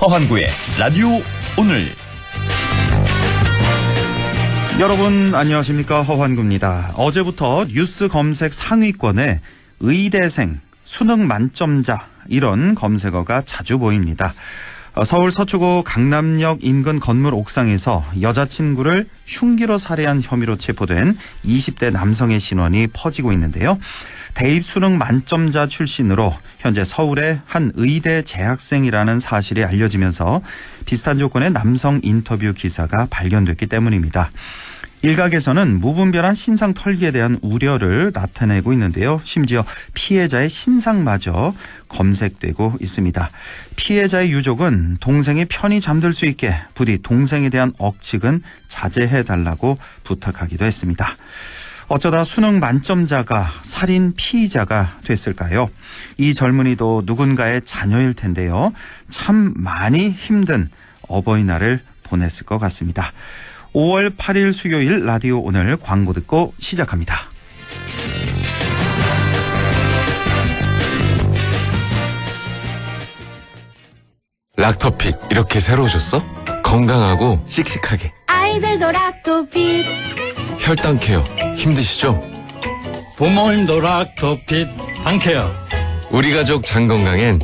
허환구의 라디오 오늘. 여러분 안녕하십니까, 허환구입니다. 어제부터 뉴스 검색 상위권에 의대생, 수능 만점자 이런 검색어가 자주 보입니다. 서울 서초구 강남역 인근 건물 옥상에서 여자친구를 흉기로 살해한 혐의로 체포된 20대 남성의 신원이 퍼지고 있는데요. 대입 수능 만점자 출신으로 현재 서울의 한 의대 재학생이라는 사실이 알려지면서 비슷한 조건의 남성 인터뷰 기사가 발견됐기 때문입니다. 일각에서는 무분별한 신상 털기에 대한 우려를 나타내고 있는데요. 심지어 피해자의 신상마저 검색되고 있습니다. 피해자의 유족은 동생이 편히 잠들 수 있게 부디 동생에 대한 억측은 자제해달라고 부탁하기도 했습니다. 어쩌다 수능 만점자가 살인 피의자가 됐을까요? 이 젊은이도 누군가의 자녀일 텐데요. 참 많이 힘든 어버이날을 보냈을 것 같습니다. 5월 8일 수요일 라디오 오늘 광고 듣고 시작합니다. 락토픽 이렇게 새로 오셨어? 건강하고 씩씩하게. 아이들도 락토픽. 혈당 케어 힘드시죠? 부모님도 락토핏 한케어. 우리 가족 장 건강엔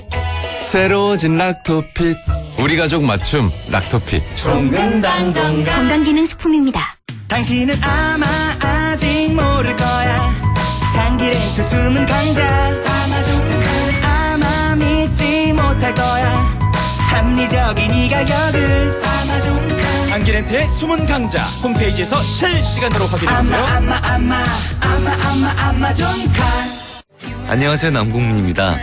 새로워진 락토핏. 우리 가족 맞춤 락토핏. 건강 건강기능식품입니다. 당신은 아마 아직 모를 거야. 장기렌트 숨은 강자 아마존카는 아마 믿지 못할 거야. 합리적인 이 가격을 아마존카. 장기렌트의 숨은 강자 홈페이지에서 실시간으로 확인해보세요. 아마존카. 안녕하세요, 남궁민입니다.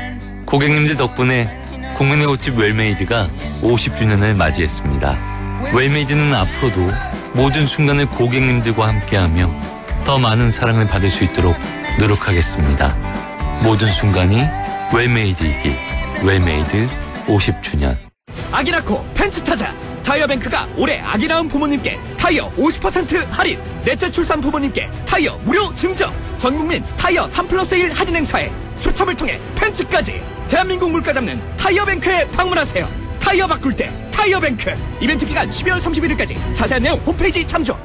고객님들 덕분에 국민의 옷집 웰메이드가 50주년을 맞이했습니다. 웰메이드는 앞으로도 모든 순간을 고객님들과 함께하며 더 많은 사랑을 받을 수 있도록 노력하겠습니다. 모든 순간이 웰메이드이길. 웰메이드 50주년. 아기 낳고 펜츠 타자. 타이어뱅크가 올해 아기 낳은 부모님께 타이어 50% 할인, 넷째 출산 부모님께 타이어 무료 증정, 전국민 타이어 3+1 할인 행사에 추첨을 통해 펜츠까지. 대한민국 물가 잡는 타이어뱅크에 방문하세요. 타이어 바꿀 때 타이어뱅크. 이벤트 기간 12월 31일까지. 자세한 내용 홈페이지 참조.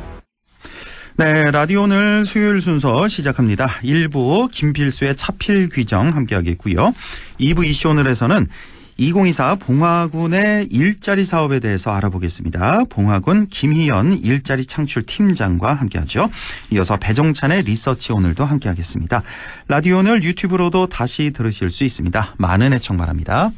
네, 라디오 오늘 수요일 순서 시작합니다. 1부 김필수의 차필 규정 함께하겠고요. 2부 이슈 오늘에서는 2024 봉화군의 일자리 사업에 대해서 알아보겠습니다. 봉화군 김희연 일자리 창출 팀장과 함께하죠. 이어서 배종찬의 리서치 오늘도 함께하겠습니다. 라디오 오늘 유튜브로도 다시 들으실 수 있습니다. 많은 애청 바랍니다.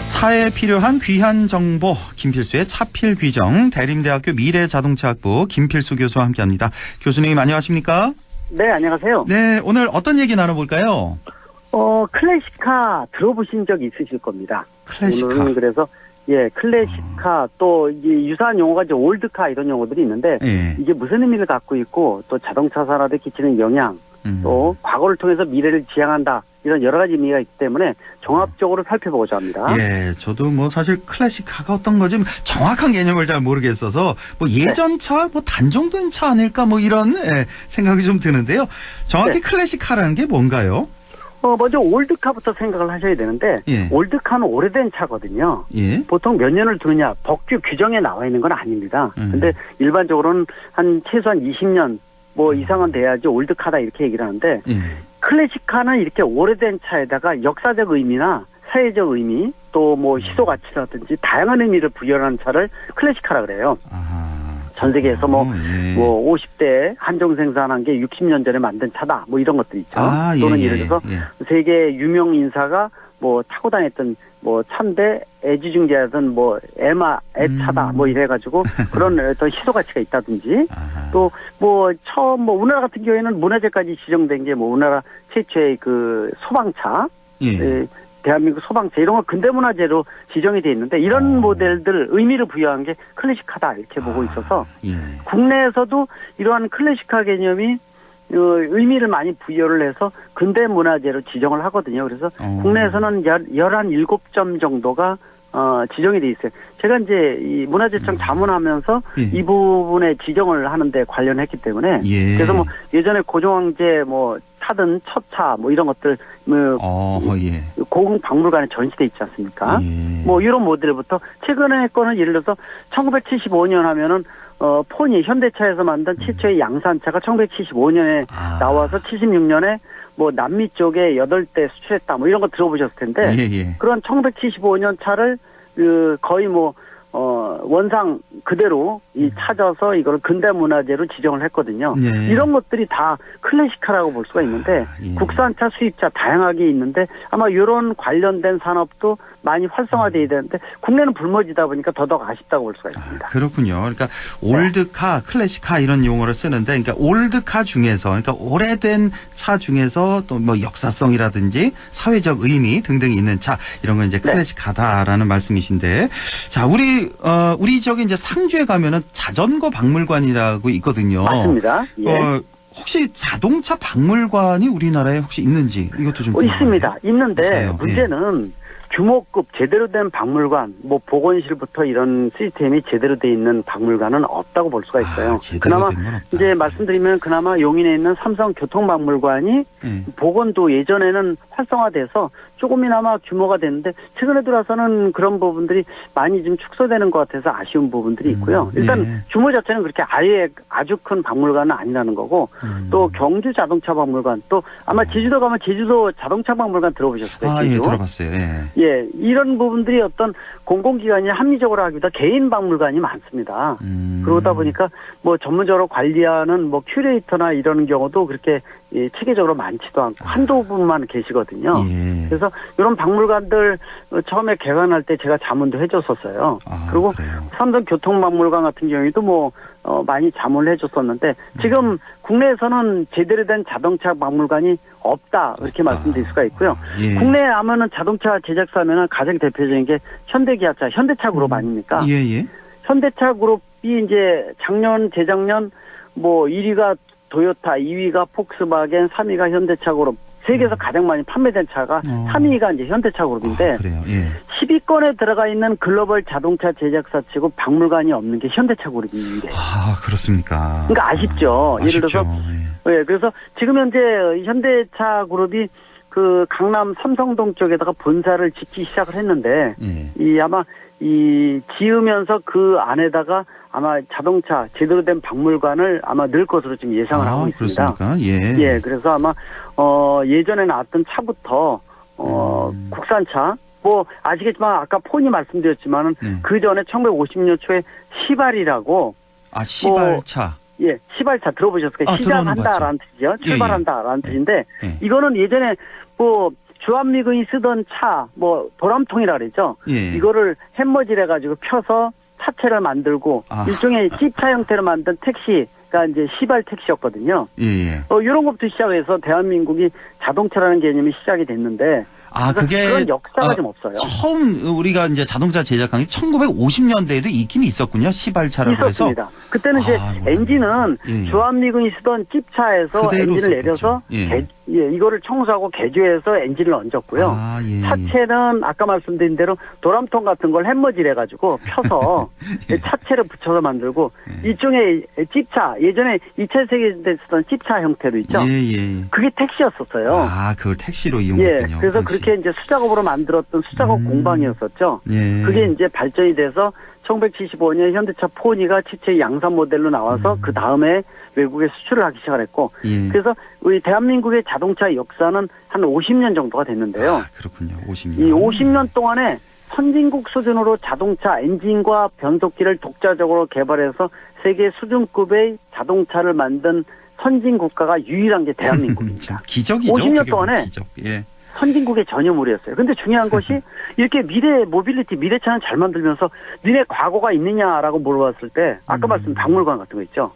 차에 필요한 귀한 정보, 김필수의 차필 규정, 대림대학교 미래자동차학부 김필수 교수와 함께합니다. 교수님 안녕하십니까? 네, 안녕하세요. 네, 오늘 어떤 얘기 나눠볼까요? 클래식카 들어보신 적 있으실 겁니다. 클래식카. 오늘은 그래서, 클래식카, 또, 이제 유사한 용어가 이제 올드카 이런 용어들이 있는데, 예. 이게 무슨 의미를 갖고 있고, 또 자동차 산업에 끼치는 영향, 또 과거를 통해서 미래를 지향한다, 이런 여러 가지 의미가 있기 때문에 종합적으로 살펴보고자 합니다. 예, 저도 뭐 사실 클래식카가 어떤 거지 정확한 개념을 잘 모르겠어서 뭐 예전 차, 뭐 단종된 차 아닐까 뭐 이런 생각이 좀 드는데요. 정확히 클래식카라는 게 뭔가요? 먼저 올드카부터 생각을 하셔야 되는데, 올드카는 오래된 차거든요. 예. 보통 몇 년을 두느냐, 법규 규정에 나와 있는 건 아닙니다. 근데 일반적으로는 최소한 20년 뭐 이상은 돼야지 올드카다 이렇게 얘기를 하는데, 클래식카는 이렇게 오래된 차에다가 역사적 의미나 사회적 의미, 또 뭐 시소 가치라든지 다양한 의미를 부여하는 차를 클래식카라 그래요. 전 세계에서 뭐 50대 한정 생산한 게 60년 전에 만든 차다, 뭐 이런 것들 있죠. 또는 예를 들어서 세계 유명 인사가 뭐 타고 다녔던 뭐 차인데 애지중지하던 뭐 애차다 뭐 이래가지고 그런 어떤 시소 가치가 있다든지, 또 뭐 처음 뭐 우리나라 같은 경우에는 문화재까지 지정된 게 뭐 우리나라 최초의 그 소방차, 대한민국 소방차 이런 거 근대문화재로 지정이 돼 있는데, 이런 모델들 의미를 부여한 게 클래식카다 이렇게 보고 있어서 국내에서도 이러한 클래식카 개념이 의미를 많이 부여를 해서 근대문화재로 지정을 하거든요. 그래서 국내에서는 17점 정도가 지정이 돼 있어요. 제가 이제 이 문화재청 자문하면서 이 부분에 지정을 하는데 관련했기 때문에, 그래서 뭐 예전에 고종황제 뭐 차든 첫차 뭐 이런 것들 예. 고궁 박물관에 전시돼 있지 않습니까? 예. 뭐 이런 모델부터 최근에 거는 예를 들어서 1975년 하면은 포니 현대차에서 만든 최초의 양산차가 1975년에 나와서 76년에 뭐 남미 쪽에 8대 수출했다 뭐 이런 거 들어보셨을 텐데 예. 그런 1975년 차를 거의 뭐 원상 그대로 찾아서 이걸 근대문화재로 지정을 했거든요. 예. 이런 것들이 다 클래식카라고 볼 수가 있는데 예. 국산차, 수입차 다양하게 있는데 아마 이런 관련된 산업도 많이 활성화돼야 되는데 국내는 불모지다 보니까 더더욱 아쉽다고 볼 수가 있습니다. 그렇군요. 그러니까 올드카, 클래식카 이런 용어를 쓰는데 그러니까 올드카 중에서 그러니까 오래된 차 중에서 또 뭐 역사성이라든지 사회적 의미 등등이 있는 차 이런 건 이제 클래식카다라는 말씀이신데 자, 우리 저기 이제 상주에 가면은 자전거 박물관이라고 있거든요. 맞습니다. 예. 혹시 자동차 박물관이 우리나라에 혹시 있는지 이것도 좀 있습니다. 있는데 있어요. 문제는 규모급 제대로 된 박물관, 뭐 보건실부터 이런 시스템이 제대로 돼 있는 박물관은 없다고 볼 수가 있어요. 그나마 이제 말씀드리면 그나마 용인에 있는 삼성 교통박물관이 보건도 예전에는 활성화돼서 조금이나마 규모가 됐는데 최근에 들어서는 그런 부분들이 많이 좀 축소되는 것 같아서 아쉬운 부분들이 있고요. 일단 규모 자체는 그렇게 아예 아주 큰 박물관은 아니라는 거고 또 경주 자동차 박물관 또 아마 제주도 가면 제주도 자동차 박물관 들어보셨어요? 예, 들어봤어요. 예, 이런 부분들이 어떤 공공기관이 합리적으로 하기보다 개인 박물관이 많습니다. 그러다 보니까 뭐 전문적으로 관리하는 뭐 큐레이터나 이런 경우도 그렇게 체계적으로 많지도 않고 한두 분만 계시거든요. 예. 그래서 이런 박물관들 처음에 개관할 때 제가 자문도 해줬었어요. 그리고 그래요. 삼성 교통박물관 같은 경우에도 뭐 많이 자문을 해줬었는데 지금 국내에서는 제대로 된 자동차 박물관이 없다 이렇게 말씀드릴 수가 있고요. 예. 국내에 하면은 자동차 제작사면은 가장 대표적인 게 현대기아차, 현대차 그룹 아닙니까? 예. 현대차 그룹이 이제 작년, 재작년 뭐 1위가 도요타, 2위가 폭스바겐, 3위가 현대차 그룹. 세계에서 가장 많이 판매된 차가 3위가 이제 현대차 그룹인데 그래요. 예. 10위권에 들어가 있는 글로벌 자동차 제작사 치고 박물관이 없는 게 현대차 그룹인데. 그렇습니까? 그러니까 아쉽죠. 예를 들어서 예, 그래서 지금 현재 현대차 그룹이 그 강남 삼성동 쪽에다가 본사를 짓기 시작을 했는데 아마 지으면서 그 안에다가 아마 자동차 제대로 된 박물관을 아마 넣을 것으로 지금 예상을 하고 있습니다. 그렇습니까? 예, 그래서 아마 예전에 나왔던 차부터 국산차 뭐 아시겠지만 아까 폰이 말씀드렸지만은 그 전에 1950년 초에 시발이라고 시발차. 예, 시발차 들어보셨을까요? 시작한다라는 뜻이죠. 출발한다라는 뜻인데 이거는 예전에 뭐 주한미군이 쓰던 차, 뭐 도람통이라 그랬죠. 이거를 햄머질 해가지고 펴서 차체를 만들고 일종의 C차 형태로 만든 택시가 이제 시발 택시였거든요. 이런 것부터 시작해서 대한민국이 자동차라는 개념이 시작이 됐는데 그게 그런 역사가 좀 없어요. 처음 우리가 이제 자동차 제작한 게 1950년대에도 있긴 있었군요. 시발차라고 있었습니다. 해서. 그때는 이제 엔진은 주한미군이 쓰던 찝차에서 엔진을 내려서 이거를 청소하고 개조해서 엔진을 얹었고요. 차체는 아까 말씀드린 대로 도람통 같은 걸 햄머질 해가지고 펴서 차체를 붙여서 만들고 일종의 찝차 예전에 2차 세계대전 쓰던 찝차 형태도 있죠. 그게 택시였었어요. 그걸 택시로 이용했군요. 그래서 그렇게 이제 수작업으로 만들었던 수작업 공방이었었죠. 그게 이제 발전이 돼서 1975년 현대차 포니가 최초의 양산 모델로 나와서 그 다음에 외국에 수출을 하기 시작을 했고 그래서 우리 대한민국의 자동차 역사는 한 50년 정도가 됐는데요. 그렇군요. 50년. 이 50년 동안에 선진국 수준으로 자동차 엔진과 변속기를 독자적으로 개발해서 세계 수준급의 자동차를 만든 선진 국가가 유일한 게 대한민국입니다. 기적이죠. 50년 동안에 기적. 선진국의 전유물이었어요. 근데 중요한 것이 이렇게 미래 모빌리티, 미래차는 잘 만들면서 니네 과거가 있느냐라고 물어봤을 때 아까 말씀 박물관 같은 거 있죠.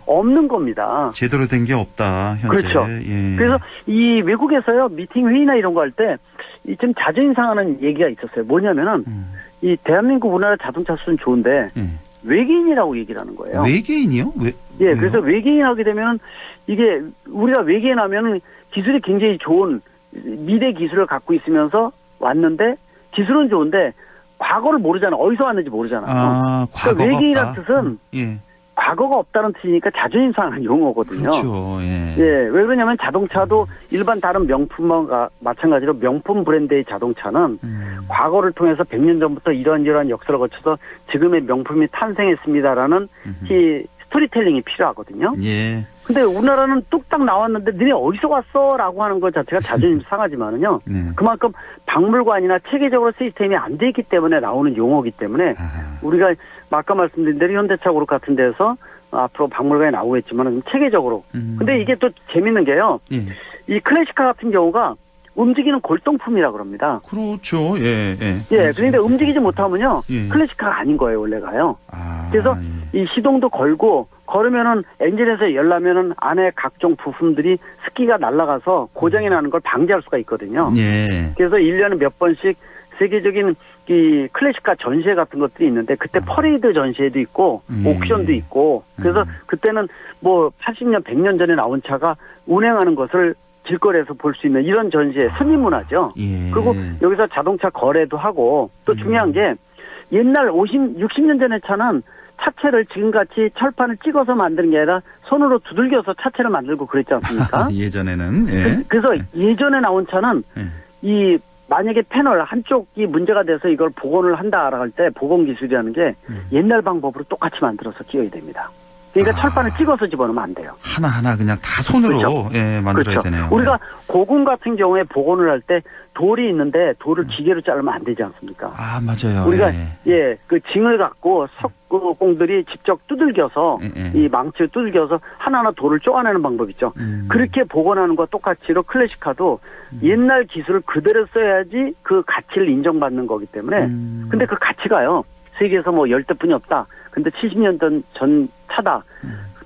없는 겁니다. 제대로 된 게 없다. 현재. 그렇죠. 그래서 이 외국에서요 미팅 회의나 이런 거 할 때 좀 자존심 상하는 얘기가 있었어요. 뭐냐면은 이 대한민국 우리나라 자동차 수준 좋은데 외계인이라고 얘기를 하는 거예요. 외계인이요? 그래서 외계인 하게 되면 이게 우리가 외계인 하면은 기술이 굉장히 좋은 미래 기술을 갖고 있으면서 왔는데 기술은 좋은데 과거를 모르잖아. 어디서 왔는지 모르잖아요. 과거가 그러니까 외계인이라는 뜻은 과거가 없다는 뜻이니까 자존심 상하는 용어거든요. 그렇죠. 예. 예, 왜 그러냐면 자동차도 일반 다른 명품과 마찬가지로 명품 브랜드의 자동차는 과거를 통해서 100년 전부터 이러한 역사를 거쳐서 지금의 명품이 탄생했습니다라는 이 스토리텔링이 필요하거든요. 예. 근데 우리나라는 뚝딱 나왔는데 너네 어디서 왔어? 라고 하는 것 자체가 자존심 상하지만은요. 네. 그만큼 박물관이나 체계적으로 시스템이 안 돼 있기 때문에 나오는 용어이기 때문에 우리가 아까 말씀드린 대로 현대차 그룹 같은 데서 앞으로 박물관에 나오겠지만 체계적으로. 근데 이게 또 재밌는 게요. 예. 이 클래식카 같은 경우가 움직이는 골동품이라 그럽니다. 그렇죠. 예. 예. 예, 그런데 움직이지 못하면요. 예. 클래식카가 아닌 거예요, 원래가요. 아, 그래서 예. 이 시동도 걸고 걸으면은 엔진에서 열라면은 안에 각종 부품들이 습기가 날아가서 고장이 나는 걸 방지할 수가 있거든요. 예. 그래서 1년에 몇 번씩 세계적인 이 클래식카 전시회 같은 것들이 있는데 그때 퍼레이드 전시회도 있고 옥션도 있고 그래서 그때는 뭐 80년 100년 전에 나온 차가 운행하는 것을 길거리에서 볼 수 있는 이런 전시회 선임 문화죠. 예. 그리고 여기서 자동차 거래도 하고 또 중요한 게 옛날 60년 전의 차는 차체를 지금같이 철판을 찍어서 만드는 게 아니라 손으로 두들겨서 차체를 만들고 그랬지 않습니까? 예전에는. 예. 그래서 예전에 나온 차는 이 만약에 패널 한쪽이 문제가 돼서 이걸 복원을 한다라고 할 때 복원 기술이라는 게 옛날 방법으로 똑같이 만들어서 끼워야 됩니다. 그러니까 철판을 찍어서 집어넣으면 안 돼요. 하나하나 그냥 다 손으로 그렇죠. 예, 만들어야 그렇죠. 되네요. 우리가 고궁 같은 경우에 복원을 할 때 돌이 있는데 돌을 기계로 자르면 안 되지 않습니까? 아, 맞아요. 우리가 예. 그 징을 갖고 석공들이 직접 두들겨서 이 망치를 두들겨서 하나하나 돌을 쪼아내는 방법 있죠. 그렇게 복원하는 것과 똑같이로 클래식카도 옛날 기술을 그대로 써야지 그 가치를 인정받는 거기 때문에 근데 그 가치가요. 세계에서 뭐 10대뿐이 없다. 근데 70년 전 차다.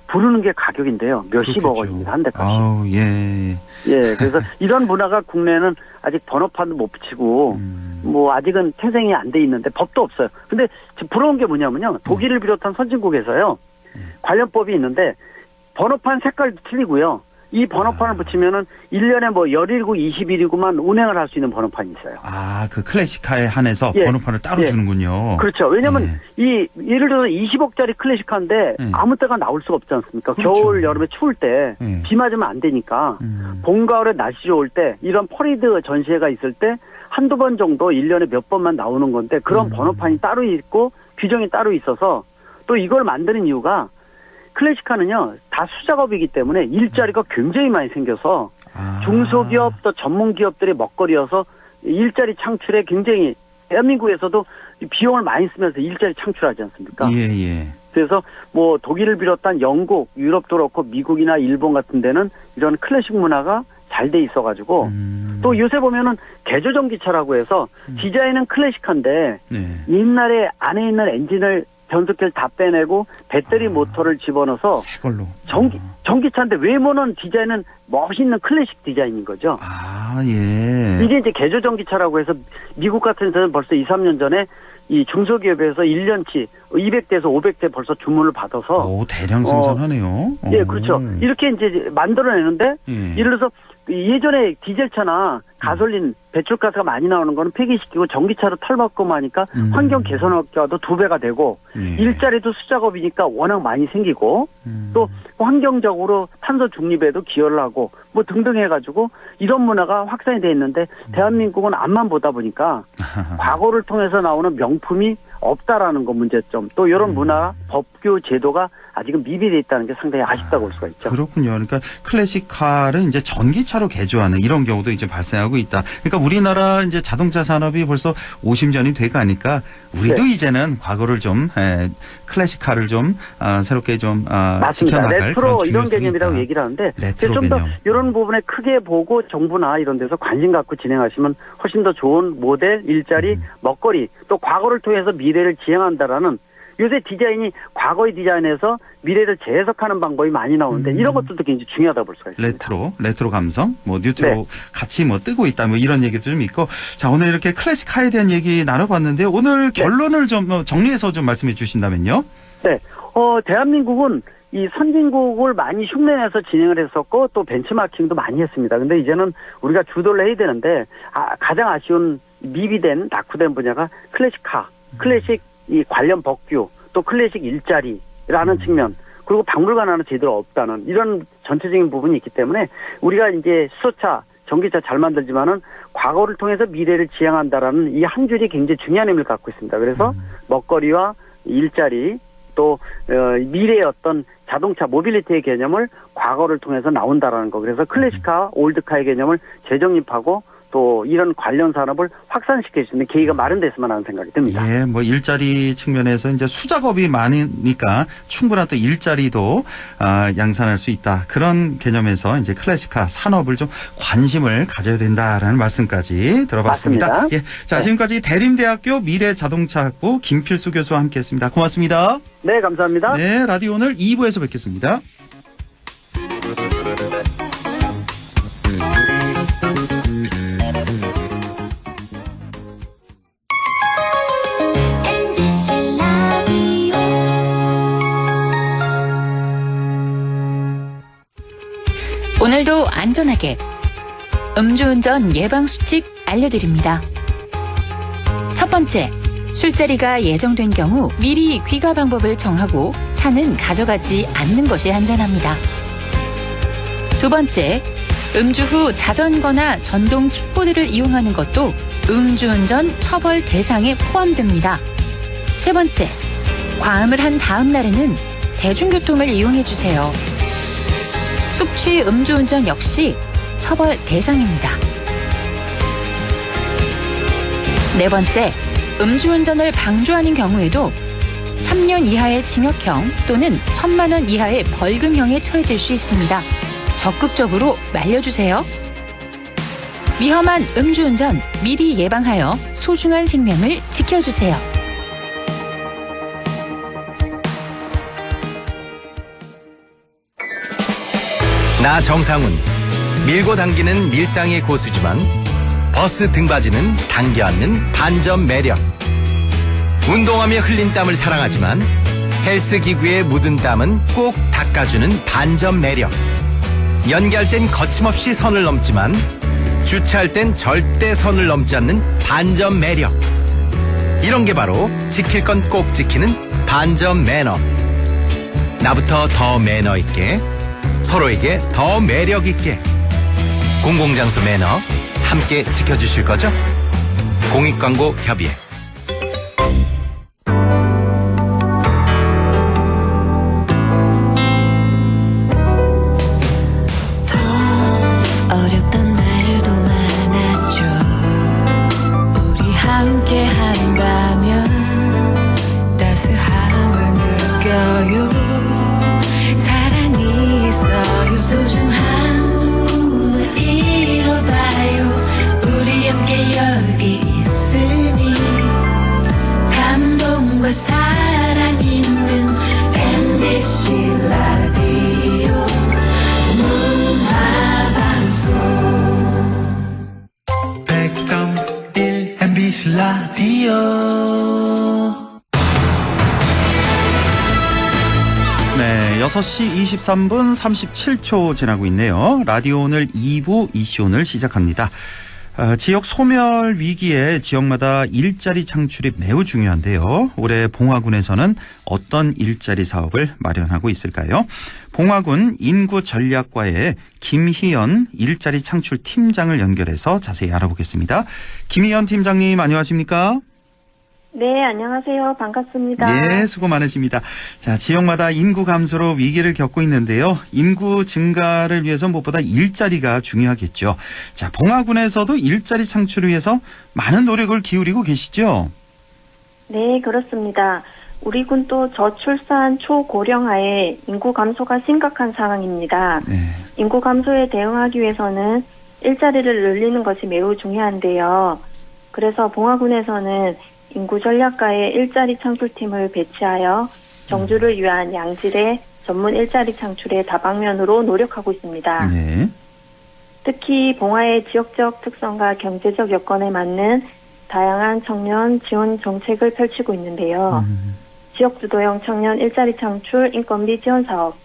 부르는 게 가격인데요. 몇십억 원입니다. 한 대값이. 아우, 예. 예, 그래서 이런 문화가 국내는 아직 번호판도 못 붙이고 뭐 아직은 태생이 안 돼 있는데 법도 없어요. 근데 지금 부러운 게 뭐냐면요. 독일을 비롯한 선진국에서요. 관련법이 있는데 번호판 색깔도 틀리고요. 이 번호판을 붙이면은 1년에 뭐 17, 20일이구만 운행을 할 수 있는 번호판이 있어요. 아, 그 클래식카에 한해서 예. 번호판을 따로 예. 주는군요. 그렇죠. 왜냐면 예를 들어서 20억짜리 클래식카인데 아무 때가 나올 수가 없지 않습니까? 그렇죠. 겨울, 여름에 추울 때 비 맞으면 안 되니까 봄, 가을에 날씨 좋을 때 이런 퍼레이드 전시회가 있을 때 한두 번 정도 1년에 몇 번만 나오는 건데 그런 번호판이 따로 있고 규정이 따로 있어서 또 이걸 만드는 이유가 클래식카는요, 다 수작업이기 때문에 일자리가 굉장히 많이 생겨서 중소기업 또 전문기업들의 먹거리여서 일자리 창출에 굉장히 대한민국에서도 비용을 많이 쓰면서 일자리 창출하지 않습니까? 예, 예. 그래서 뭐 독일을 비롯한 영국, 유럽도 그렇고 미국이나 일본 같은 데는 이런 클래식 문화가 잘 돼 있어가지고 또 요새 보면은 개조전기차라고 해서 디자인은 클래식한데 옛날에 안에 있는 엔진을 변속기를 다 빼내고 배터리 모터를 집어넣어서 새 걸로. 전기차인데 외모는 디자인은 멋있는 클래식 디자인인 거죠. 아, 예. 이게 이제 개조 전기차라고 해서 미국 같은 데는 벌써 2, 3년 전에 이 중소기업에서 1년치 200대에서 500대 벌써 주문을 받아서 오, 대량 생산하네요. 예, 그렇죠. 이렇게 이제 만들어내는데 예를 들어서 예전에 디젤차나 가솔린 배출가스가 많이 나오는 거는 폐기시키고 전기차로 탈바꿈 하니까 환경 개선 효과도 2배가 되고 일자리도 수작업이니까 워낙 많이 생기고 또 환경적으로 탄소 중립에도 기여를 하고 뭐 등등 해가지고 이런 문화가 확산이 돼 있는데 대한민국은 앞만 보다 보니까 과거를 통해서 나오는 명품이 없다라는 거 문제점 또 이런 문화 법규 제도가 아직은 미비되어 있다는 게 상당히 아쉽다고 볼 수가 있죠. 그렇군요. 그러니까 클래식카를 이제 전기차로 개조하는 이런 경우도 이제 발생하고 있다. 그러니까 우리나라 이제 자동차 산업이 벌써 50년이 돼가니까 우리도 이제는 과거를 좀 클래식카를 좀 새롭게 좀 지켜나갈 레트로 그런 이런 중요성이 개념이라고 있다. 얘기를 하는데 레트로 좀 더 개념. 이런 부분에 크게 보고 정부나 이런 데서 관심 갖고 진행하시면 훨씬 더 좋은 모델, 일자리, 먹거리 또 과거를 통해서 미래를 지향한다라는 요새 디자인이 과거의 디자인에서 미래를 재해석하는 방법이 많이 나오는데 이런 것들도 굉장히 중요하다고 볼 수가 있습니다. 레트로 감성, 뭐 뉴트로 같이 뭐 뜨고 있다, 뭐 이런 얘기도 좀 있고. 자, 오늘 이렇게 클래식카에 대한 얘기 나눠봤는데요. 오늘 결론을 좀 정리해서 좀 말씀해 주신다면요. 네, 대한민국은 이 선진국을 많이 흉내내서 진행을 했었고 또 벤치마킹도 많이 했습니다. 근데 이제는 우리가 주도를 해야 되는데 가장 아쉬운 미비된 낙후된 분야가 클래식카, 클래식 이 관련 법규, 또 클래식 일자리 라는 측면, 그리고 박물관 하나 제대로 없다는 이런 전체적인 부분이 있기 때문에 우리가 이제 수소차, 전기차 잘 만들지만은 과거를 통해서 미래를 지향한다라는 이 한 줄이 굉장히 중요한 의미를 갖고 있습니다. 그래서 먹거리와 일자리 또 미래의 어떤 자동차 모빌리티의 개념을 과거를 통해서 나온다라는 거. 그래서 클래식카, 올드카의 개념을 재정립하고 또 이런 관련 산업을 확산시킬 수 있는 계기가 마련됐으면 하는 생각이 듭니다. 예, 뭐 일자리 측면에서 이제 수작업이 많으니까 충분한 또 일자리도 양산할 수 있다. 그런 개념에서 이제 클래식카 산업을 좀 관심을 가져야 된다라는 말씀까지 들어봤습니다. 맞습니다. 예, 자, 지금까지 대림대학교 미래자동차학부 김필수 교수와 함께했습니다. 고맙습니다. 네, 감사합니다. 네, 라디오 오늘 2부에서 뵙겠습니다. 오늘도 안전하게 음주운전 예방수칙 알려드립니다. 첫 번째, 술자리가 예정된 경우 미리 귀가 방법을 정하고 차는 가져가지 않는 것이 안전합니다. 두 번째, 음주 후 자전거나 전동 킥보드를 이용하는 것도 음주운전 처벌 대상에 포함됩니다. 세 번째, 과음을 한 다음 날에는 대중교통을 이용해주세요. 숙취 음주운전 역시 처벌 대상입니다. 네 번째, 음주운전을 방조하는 경우에도 3년 이하의 징역형 또는 1,000만 원 이하의 벌금형에 처해질 수 있습니다. 적극적으로 말려주세요. 위험한 음주운전 미리 예방하여 소중한 생명을 지켜주세요. 나 정상훈, 밀고 당기는 밀당의 고수지만 버스 등받이는 당겨 앉는 반전 매력. 운동하며 흘린 땀을 사랑하지만 헬스기구에 묻은 땀은 꼭 닦아주는 반전 매력. 연기할 땐 거침없이 선을 넘지만 주차할 땐 절대 선을 넘지 않는 반전 매력. 이런 게 바로 지킬 건 꼭 지키는 반전 매너. 나부터 더 매너 있게, 서로에게 더 매력 있게. 공공장소 매너 함께 지켜주실 거죠? 공익광고 협의회. 어렵던 날도 많았죠. 우리 함께 한다면 따스함을 느껴요. 사랑이 있어요. 소중한 꿈을 이뤄봐요. 우리 함께 여기 있으니 감동과 사랑 있는 MBC 라디오 문화방송 100.1 MBC 라디오. 네, 6시 23분 37초 지나고 있네요. 라디오 오늘 2부 이슈 오늘 시작합니다. 지역 소멸 위기에 지역마다 일자리 창출이 매우 중요한데요. 올해 봉화군에서는 어떤 일자리 사업을 마련하고 있을까요? 봉화군 인구전략과의 김희연 일자리 창출 팀장을 연결해서 자세히 알아보겠습니다. 김희연 팀장님 안녕하십니까? 네, 안녕하세요. 반갑습니다. 네, 수고 많으십니다. 자, 지역마다 인구 감소로 위기를 겪고 있는데요. 인구 증가를 위해서 무엇보다 일자리가 중요하겠죠. 자, 봉화군에서도 일자리 창출을 위해서 많은 노력을 기울이고 계시죠? 네, 그렇습니다. 우리 군도 저출산 초고령화에 인구 감소가 심각한 상황입니다. 네. 인구 감소에 대응하기 위해서는 일자리를 늘리는 것이 매우 중요한데요. 그래서 봉화군에서는 인구전략과의 일자리 창출팀을 배치하여 정주를 위한 양질의 전문 일자리 창출의 다방면으로 노력하고 있습니다. 네. 특히 봉화의 지역적 특성과 경제적 여건에 맞는 다양한 청년 지원 정책을 펼치고 있는데요. 지역주도형 청년 일자리 창출 인건비 지원 사업,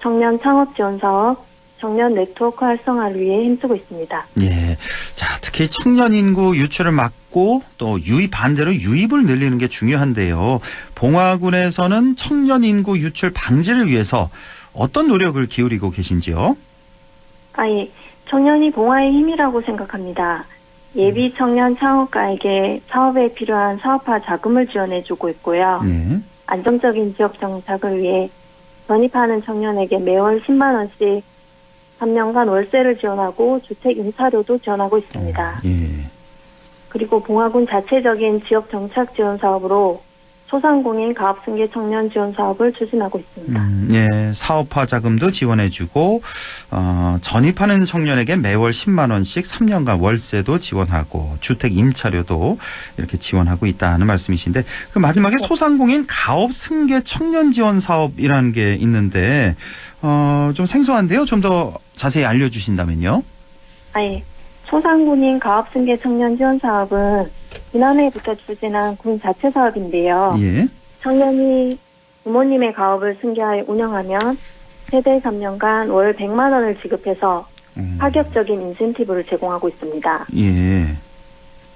청년 창업 지원 사업, 청년 네트워크 활성화를 위해 힘쓰고 있습니다. 예. 자, 특히 특히 청년 인구 유출을 막고 또 반대로 유입을 늘리는 게 중요한데요. 봉화군에서는 청년 인구 유출 방지를 위해서 어떤 노력을 기울이고 계신지요? 예. 청년이 봉화의 힘이라고 생각합니다. 예비 청년 창업가에게 사업에 필요한 사업화 자금을 지원해주고 있고요. 네. 안정적인 지역 정착을 위해 전입하는 청년에게 매월 10만 원씩 3년간 월세를 지원하고 주택 임차료도 지원하고 있습니다. 예. 그리고 봉화군 자체적인 지역 정착 지원 사업으로 소상공인 가업승계 청년 지원 사업을 추진하고 있습니다. 예, 사업화 자금도 지원해주고 전입하는 청년에게 매월 10만 원씩 3년간 월세도 지원하고 주택 임차료도 이렇게 지원하고 있다는 말씀이신데 그 마지막에 소상공인 가업 승계 청년 지원 사업이라는 게 있는데 좀 생소한데요. 좀 더 자세히 알려주신다면요. 예. 소상공인 가업승계 청년 지원 사업은 지난해부터 추진한 군 자체 사업인데요. 예. 청년이 부모님의 가업을 승계하여 운영하면 최대 3년간 월 100만 원을 지급해서 파격적인 인센티브를 제공하고 있습니다. 예.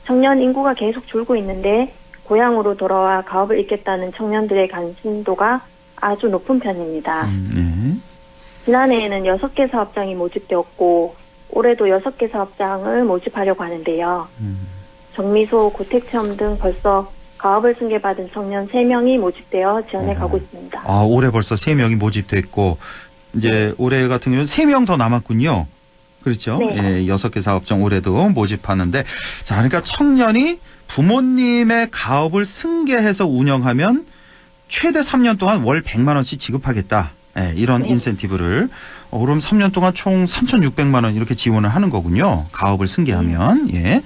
청년 인구가 계속 줄고 있는데 고향으로 돌아와 가업을 잇겠다는 청년들의 관심도가 아주 높은 편입니다. 지난해에는 6개 사업장이 모집되었고 올해도 6개 사업장을 모집하려고 하는데요. 정미소, 고택체험 등 벌써 가업을 승계받은 청년 3명이 모집되어 지원해 가고 있습니다. 올해 벌써 3명이 모집됐고 이제 올해 같은 경우는 3명 더 남았군요. 그렇죠? 네. 예, 6개 사업장 올해도 모집하는데 자, 그러니까 청년이 부모님의 가업을 승계해서 운영하면 최대 3년 동안 월 100만 원씩 지급하겠다. 예, 이런 인센티브를 그럼 3년 동안 총 3,600만 원 이렇게 지원을 하는 거군요. 가업을 승계하면. 예. 네.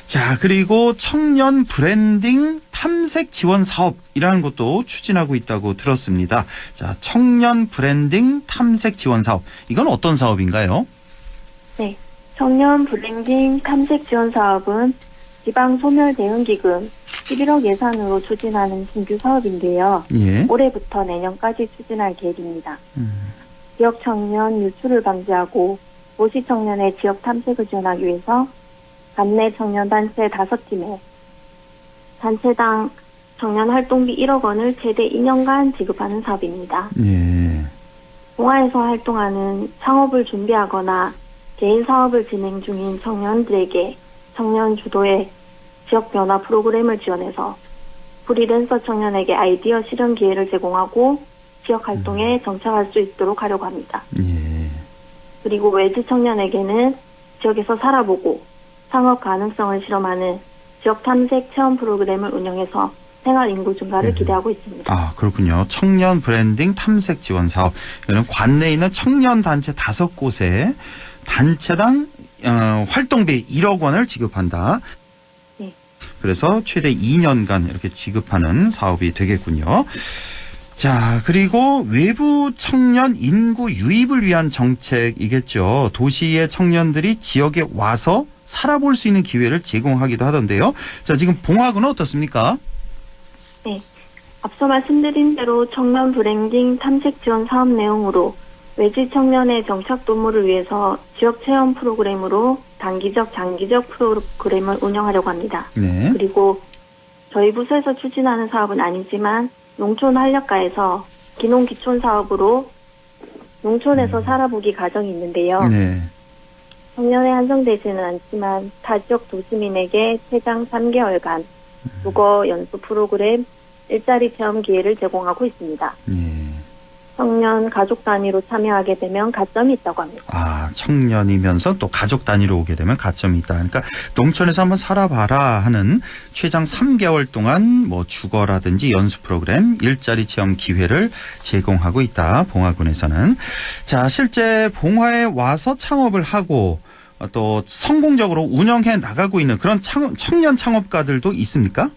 자, 그리고 청년 브랜딩 탐색 지원 사업이라는 것도 추진하고 있다고 들었습니다. 자, 청년 브랜딩 탐색 지원 사업. 이건 어떤 사업인가요? 네. 청년 브랜딩 탐색 지원 사업은 지방 소멸 대응 기금 11억 예산으로 추진하는 신규 사업인데요. 예. 올해부터 내년까지 추진할 계획입니다. 지역 청년 유출을 방지하고 도시 청년의 지역 탐색을 지원하기 위해서 관내 청년 단체 5팀에 단체당 청년 활동비 1억 원을 최대 2년간 지급하는 사업입니다. 예. 봉화에서 활동하는 창업을 준비하거나 개인 사업을 진행 중인 청년들에게 청년 주도의 지역 변화 프로그램을 지원해서 프리랜서 청년에게 아이디어 실현 기회를 제공하고 지역 활동에 정착할 수 있도록 하려고 합니다. 예. 그리고 외지 청년에게는 지역에서 살아보고 창업 가능성을 실험하는 지역 탐색 체험 프로그램을 운영해서 생활 인구 증가를 기대하고 있습니다. 그렇군요. 청년 브랜딩 탐색 지원 사업. 이거는 관내에 있는 청년 단체 5곳에 단체당 활동비 1억 원을 지급한다. 네. 그래서 최대 2년간 이렇게 지급하는 사업이 되겠군요. 자, 그리고 외부 청년 인구 유입을 위한 정책이겠죠. 도시의 청년들이 지역에 와서 살아볼 수 있는 기회를 제공하기도 하던데요. 자, 지금 봉화군은 어떻습니까? 네. 앞서 말씀드린 대로 청년 브랜딩 탐색 지원 사업 내용으로 외지 청년의 정착 도모를 위해서 지역 체험 프로그램으로 단기적, 장기적 프로그램을 운영하려고 합니다. 네. 그리고 저희 부서에서 추진하는 사업은 아니지만 농촌 활력가에서 기농 기촌 사업으로 농촌에서 살아보기 과정이 있는데요. 네. 청년에 한정되지는 않지만 타 지역 도시민에게 최장 3개월간 국어 연수 프로그램, 일자리 체험 기회를 제공하고 있습니다. 예. 청년 가족 단위로 참여하게 되면 가점이 있다고 합니다. 청년이면서 또 가족 단위로 오게 되면 가점이 있다. 그러니까 농촌에서 한번 살아봐라 하는 최장 3개월 동안 뭐 주거라든지 연수 프로그램, 일자리 체험 기회를 제공하고 있다. 봉화군에서는. 자, 실제 봉화에 와서 창업을 하고 또 성공적으로 운영해 나가고 있는 그런 청년 창업가들도 있습니까?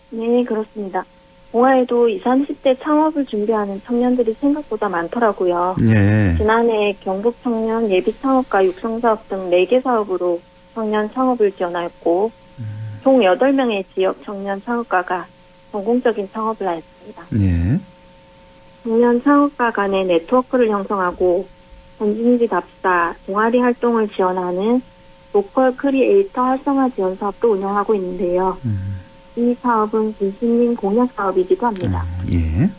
네, 그렇습니다. 봉화에도 20, 30대 창업을 준비하는 청년들이 생각보다 많더라고요. 예. 지난해 경북 청년 예비 창업가 육성사업 등 4개 사업으로 청년 창업을 지원하였고 총 8명의 지역 청년 창업가가 성공적인 창업을 하였습니다. 예. 청년 창업가 간의 네트워크를 형성하고 전진지 답사, 동아리 활동을 지원하는 로컬 크리에이터 활성화 지원 사업도 운영하고 있는데요. 이 사업은 군수님 공약 사업이기도 합니다. 예.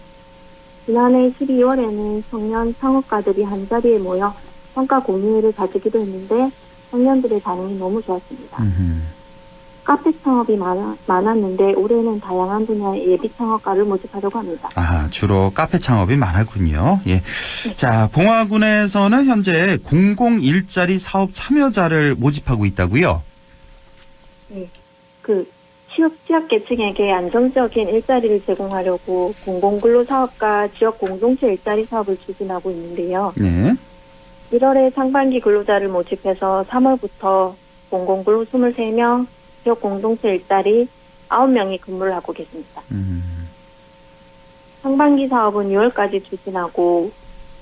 지난해 12월에는 청년 창업가들이 한자리에 모여 성과 공유회를 가지기도 했는데 청년들의 반응이 너무 좋았습니다. 카페 창업이 많았는데 올해는 다양한 분야의 예비 창업가를 모집하려고 합니다. 아, 주로 카페 창업이 많았군요. 예. 네. 자, 봉화군에서는 현재 공공 일자리 사업 참여자를 모집하고 있다고요? 네. 취약계층에게 안정적인 일자리를 제공하려고 공공근로사업과 지역 공동체 일자리 사업을 추진하고 있는데요. 네. 1월에 상반기 근로자를 모집해서 3월부터 공공근로 23명, 지역 공동체 일자리 9명이 근무를 하고 계십니다. 상반기 사업은 6월까지 추진하고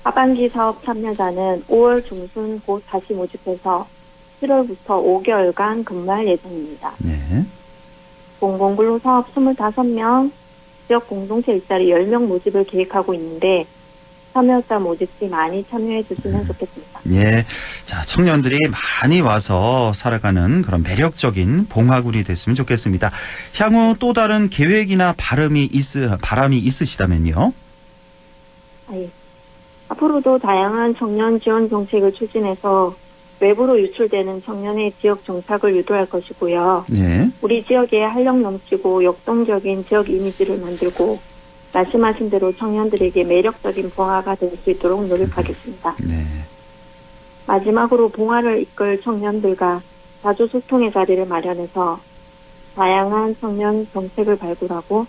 하반기 사업 참여자는 5월 중순 곧 다시 모집해서 7월부터 5개월간 근무할 예정입니다. 네. 공공근로 사업 25명, 지역 공동체 일자리 10명 모집을 계획하고 있는데 참여자 모집 시 많이 참여해 주시면 좋겠습니다. 예. 자, 청년들이 많이 와서 살아가는 그런 매력적인 봉화군이 됐으면 좋겠습니다. 향후 또 다른 계획이나 바람이 있으시다면요? 예. 앞으로도 다양한 청년 지원 정책을 추진해서 외부로 유출되는 청년의 지역 정착을 유도할 것이고요. 네. 우리 지역에 활력 넘치고 역동적인 지역 이미지를 만들고 말씀하신 대로 청년들에게 매력적인 봉화가 될 수 있도록 노력하겠습니다. 네. 마지막으로 봉화를 이끌 청년들과 자주 소통의 자리를 마련해서 다양한 청년 정책을 발굴하고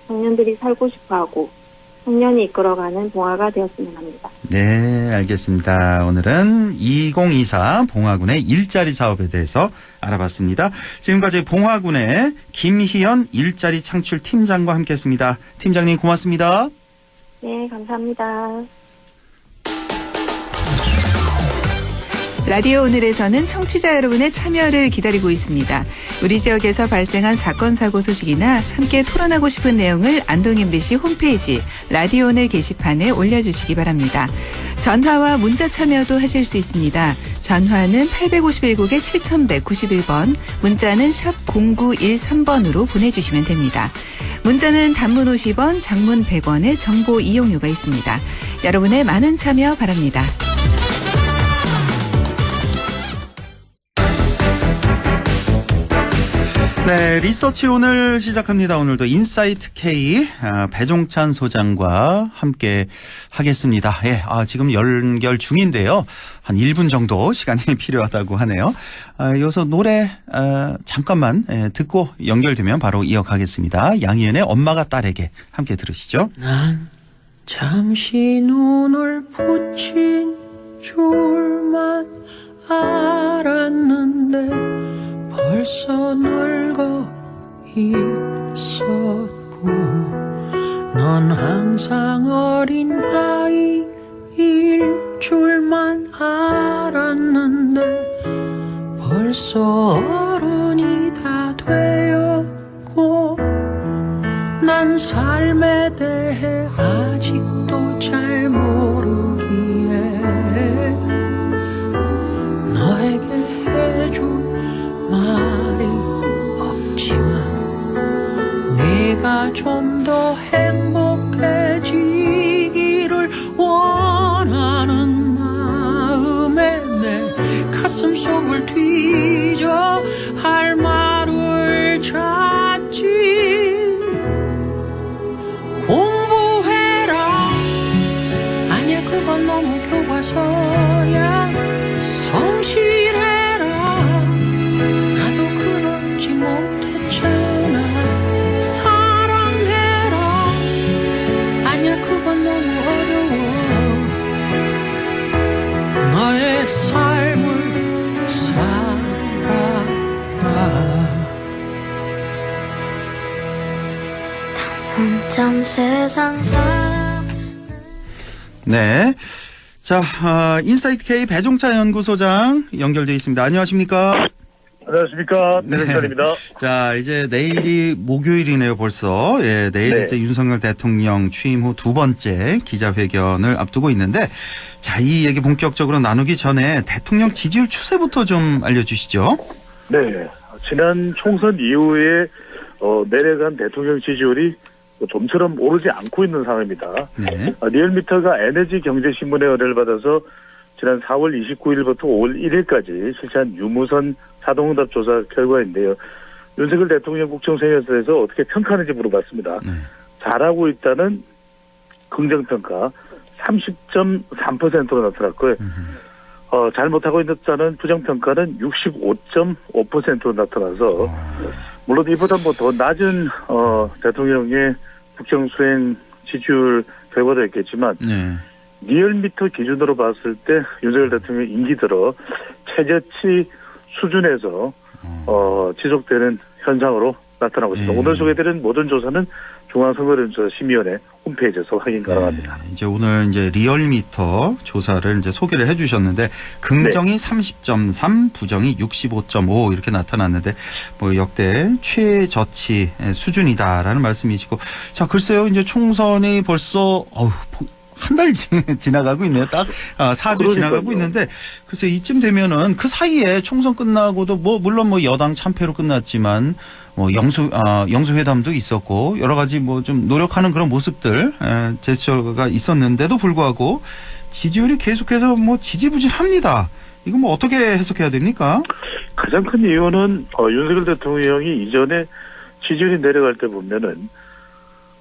청년들이 살고 싶어하고 청년이 이끌어가는 봉화가 되었으면 합니다. 네, 알겠습니다. 오늘은 2024 봉화군의 일자리 사업에 대해서 알아봤습니다. 지금까지 봉화군의 김희연 일자리 창출 팀장과 함께했습니다. 팀장님 고맙습니다. 네, 감사합니다. 라디오 오늘에서는 청취자 여러분의 참여를 기다리고 있습니다. 우리 지역에서 발생한 사건 사고 소식이나 함께 토론하고 싶은 내용을 안동 MBC 홈페이지 라디오 오늘 게시판에 올려주시기 바랍니다. 전화와 문자 참여도 하실 수 있습니다. 전화는 851국에 7191번, 문자는 샵 0913번으로 보내주시면 됩니다. 문자는 단문 50원, 장문 100원의 정보 이용료가 있습니다. 여러분의 많은 참여 바랍니다. 네, 리서치 오늘 시작합니다. 오늘도 인사이트 K 배종찬 소장과 함께 하겠습니다. 예, 지금 연결 중인데요. 한 1분 정도 시간이 필요하다고 하네요. 여기서 노래 잠깐만 듣고 연결되면 바로 이어가겠습니다. 양희은의 엄마가 딸에게 함께 들으시죠. 난 잠시 눈을 붙인 줄만 알았는데 벌써 늙어 있었고 넌 항상 어린 아이일 줄만 알았는데 벌써 어른이 다 되었고 난 삶에 대해 아직도 잘 모르기에 너에게 해준 말이 없지만 네가 좀 더 행복해지기를 원하는 마음에 내 가슴 속을 뒤져 할 말을 찾지. 공부해라 아니야 그건 너무 교과서야. 성실해라 나도 그러지 못했잖아. 사랑해라 아니야 그건 너무 어려워. 너의 삶을 살아라. 한참 세상 살아. 네. 자, 인사이트 K 배종찬 연구소장 연결되어 있습니다. 안녕하십니까? 안녕하십니까. 대변인입니다. 자, 이제 내일이 목요일이네요, 벌써. 예, 내일 네. 이제 윤석열 대통령 취임 후 두 번째 기자회견을 앞두고 있는데, 자, 이 얘기 본격적으로 나누기 전에 대통령 지지율 추세부터 좀 알려주시죠. 네. 지난 총선 이후에 내려간 대통령 지지율이 좀처럼 오르지 않고 있는 상황입니다. 네. 리얼미터가 에너지경제신문의 의뢰를 받아서 지난 4월 29일부터 5월 1일까지 실시한 유무선 자동응답 조사 결과인데요. 윤석열 대통령 국정수행에 대해서 어떻게 평가하는지 물어봤습니다. 잘하고 있다는 긍정평가 30.3%로 나타났고요. 잘못하고 있다는 부정평가는 65.5%로 나타나서 물론 이보다 뭐 더 낮은 대통령의 국정수행 지지율 결과도 있겠지만 리얼미터 기준으로 봤을 때 윤석열 대통령 임기 들어 최저치 수준에서 지속되는 현상으로 나타나고 있습니다. 오늘 소개드린 모든 조사는 중앙선거연수심의위원회 홈페이지에서 확인 가능합니다. 이제 오늘 이제 리얼미터 조사를 이제 소개를 해주셨는데 긍정이 30.3, 부정이 65.5 이렇게 나타났는데 뭐 역대 최저치 수준이다라는 말씀이시고, 자 글쎄요 이제 총선이 벌써 한 달 지나가고 있네요. 딱 4주 지나가고 있는데 글쎄 이쯤 되면은 그 사이에 총선 끝나고도 뭐 물론 뭐 여당 참패로 끝났지만 뭐 영수회담도 있었고 여러 가지 뭐 좀 노력하는 그런 모습들 제스처가 있었는데도 불구하고 지지율이 계속해서 뭐 지지부진합니다. 이거 뭐 어떻게 해석해야 됩니까? 가장 큰 이유는 윤석열 대통령이 이전에 지지율이 내려갈 때 보면은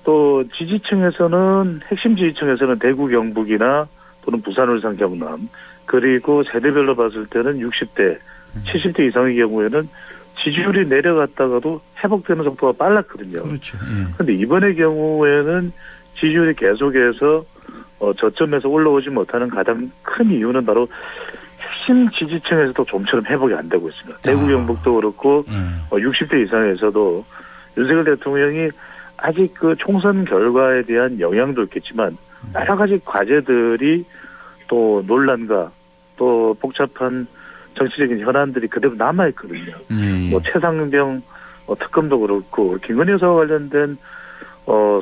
또 지지층에서는 핵심 지지층에서는 대구 경북이나 또는 부산 울산 경남 그리고 세대별로 봤을 때는 60대 70대 이상의 경우에는 지지율이 내려갔다가도 회복되는 속도가 빨랐거든요. 그렇죠. 그런데 이번의 경우에는 지지율이 계속해서 저점에서 올라오지 못하는 가장 큰 이유는 바로 핵심 지지층에서도 좀처럼 회복이 안 되고 있습니다. 대구 경북도 그렇고 60대 이상에서도 윤석열 대통령이 아직 그 총선 결과에 대한 영향도 있겠지만 여러 가지 과제들이 또 논란과 또 복잡한 정치적인 현안들이 그대로 남아있거든요. 뭐 최상병 특검도 그렇고 김건희 여사와 관련된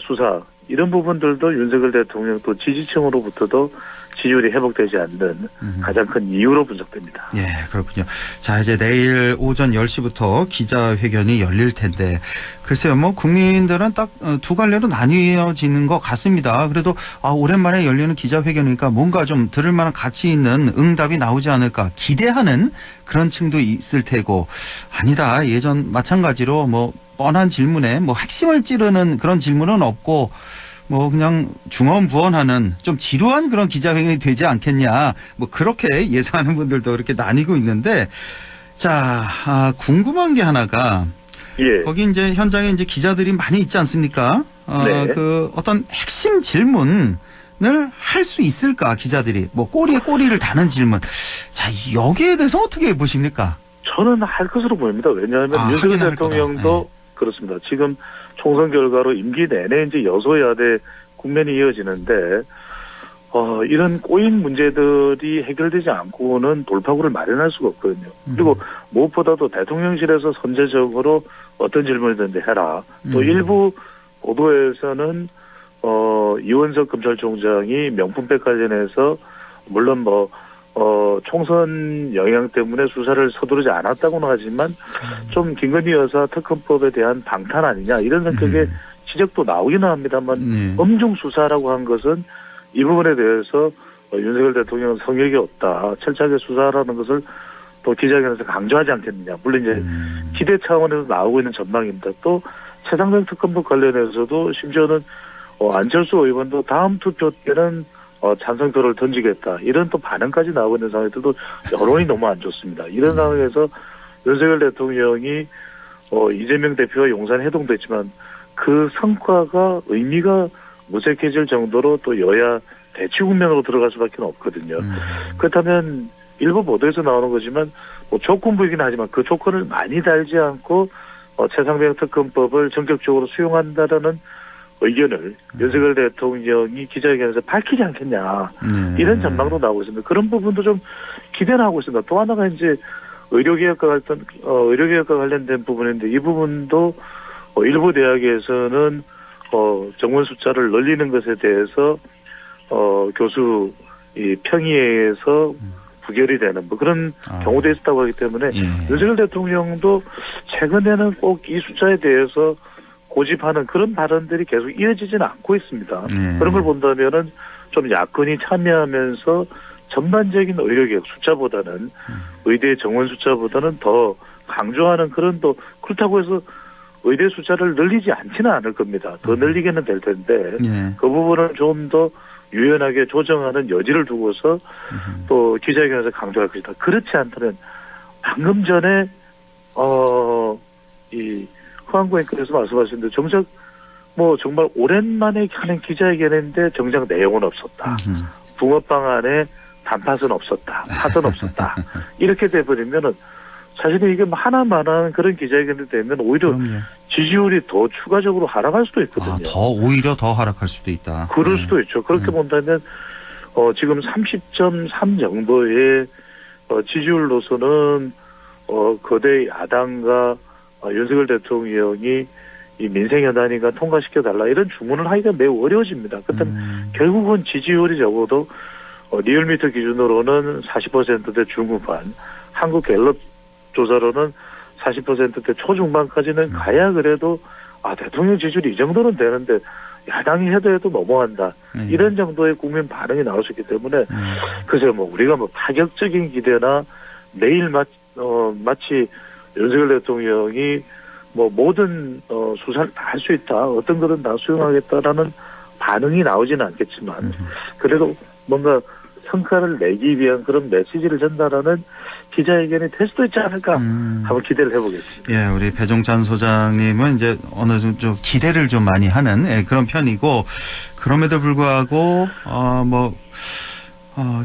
수사 이런 부분들도 윤석열 대통령 또 지지층으로부터도 지지율이 회복되지 않는 가장 큰 이유로 분석됩니다. 예, 그렇군요. 자, 이제 내일 오전 10시부터 기자회견이 열릴 텐데 글쎄요, 뭐 국민들은 딱 두 갈래로 나뉘어지는 것 같습니다. 그래도 오랜만에 열리는 기자회견이니까 뭔가 좀 들을 만한 가치 있는 응답이 나오지 않을까 기대하는 그런 층도 있을 테고, 아니다 예전 마찬가지로 뭐 뻔한 질문에 뭐 핵심을 찌르는 그런 질문은 없고 뭐 그냥 중언부언하는 좀 지루한 그런 기자회견이 되지 않겠냐, 뭐 그렇게 예상하는 분들도 이렇게 나뉘고 있는데, 자 궁금한 게 하나가 거기 이제 현장에 이제 기자들이 많이 있지 않습니까? 그 어떤 핵심 질문을 할 수 있을까 기자들이, 뭐 꼬리에 꼬리를 다는 질문. 자 여기에 대해서 어떻게 보십니까? 저는 할 것으로 보입니다. 왜냐하면 윤석열 대통령도 그렇습니다. 지금 총선 결과로 임기 내내 이제 여소야대 국면이 이어지는데 이런 꼬인 문제들이 해결되지 않고는 돌파구를 마련할 수가 없거든요. 그리고 무엇보다도 대통령실에서 선제적으로 어떤 질문이든지 해라. 또 일부 보도에서는 이원석 검찰총장이 명품백 관련해서 물론 뭐 총선 영향 때문에 수사를 서두르지 않았다고는 하지만 좀 김건희 여사 특검법에 대한 방탄 아니냐 이런 성격의 지적도 나오기는 합니다만 엄중 수사라고 한 것은 이 부분에 대해서 윤석열 대통령은 성역이 없다. 철저하게 수사라는 것을 또 기자회견에서 강조하지 않겠느냐. 물론 이제 기대 차원에서 나오고 있는 전망입니다. 또 최상병 특검법 관련해서도 심지어는 안철수 의원도 다음 투표 때는 찬성표를 던지겠다. 이런 또 반응까지 나오고 있는 상황에서도 여론이 너무 안 좋습니다. 이런 상황에서 윤석열 대통령이 이재명 대표와 용산 해동도 했지만 그 성과가 의미가 무색해질 정도로 또 여야 대치 국면으로 들어갈 수밖에 없거든요. 그렇다면 일부 보도에서 나오는 거지만 뭐 조건부이긴 하지만 그 조건을 많이 달지 않고 최상병 특검법을 전격적으로 수용한다라는 의견을 윤석열 대통령이 기자회견에서 밝히지 않겠냐 이런 전망도 나오고 있습니다. 그런 부분도 좀 기대는 하고 있습니다. 또 하나가 이제 의료개혁과 관련된 부분인데 이 부분도 일부 대학에서는 정원 숫자를 늘리는 것에 대해서 교수 이 평의회에서 부결이 되는 뭐 그런 경우도 있었다고 하기 때문에 윤석열 대통령도 최근에는 꼭 이 숫자에 대해서 고집하는 그런 발언들이 계속 이어지지는 않고 있습니다. 그런 걸 본다면은 좀 야권이 참여하면서 전반적인 의료개혁 숫자보다는 의대 정원 숫자보다는 더 강조하는 그런 또 그렇다고 해서 의대 숫자를 늘리지 않지는 않을 겁니다. 더 늘리게는 될 텐데 그 부분은 좀 더 유연하게 조정하는 여지를 두고서 또 기자회견에서 강조할 것이다. 그렇지 않다면 방금 전에 이 허한고객께서 말씀하신 대로 정작 뭐 정말 오랜만에 하는 기자회견인데 정작 내용은 없었다. 붕어빵 안에 단팥은 없었다. 팥은 없었다. 이렇게 돼버리면은 사실은 이게 하나만한 그런 기자회견이 되면 오히려 지지율이 더 추가적으로 하락할 수도 있거든요. 오히려 더 하락할 수도 있다. 그럴 수도 있죠. 그렇게 본다면 지금 30.3 정도의 지지율로서는 거대 야당과 윤석열 대통령이 이 민생연단위가 통과시켜달라 이런 주문을 하기가 매우 어려워집니다. 그렇다면 결국은 지지율이 적어도 리얼미터 기준으로는 40%대 중후반, 한국갤럽 조사로는 40%대 초중반까지는 가야 그래도 대통령 지지율이 이 정도는 되는데 야당이 해도 넘어간다. 이런 정도의 국민 반응이 나올 수 있기 때문에 글쎄요, 뭐 우리가 뭐 파격적인 기대나 내일 마치 윤석열 대통령이 뭐 모든 수사를 다 할 수 있다. 어떤 것은 다 수용하겠다라는 반응이 나오지는 않겠지만 그래도 뭔가 성과를 내기 위한 그런 메시지를 전달하는 기자회견이 될 수도 있지 않을까 한번 기대를 해보겠습니다. 예, 우리 배종찬 소장님은 이제 어느 정도 좀 기대를 좀 많이 하는 그런 편이고 그럼에도 불구하고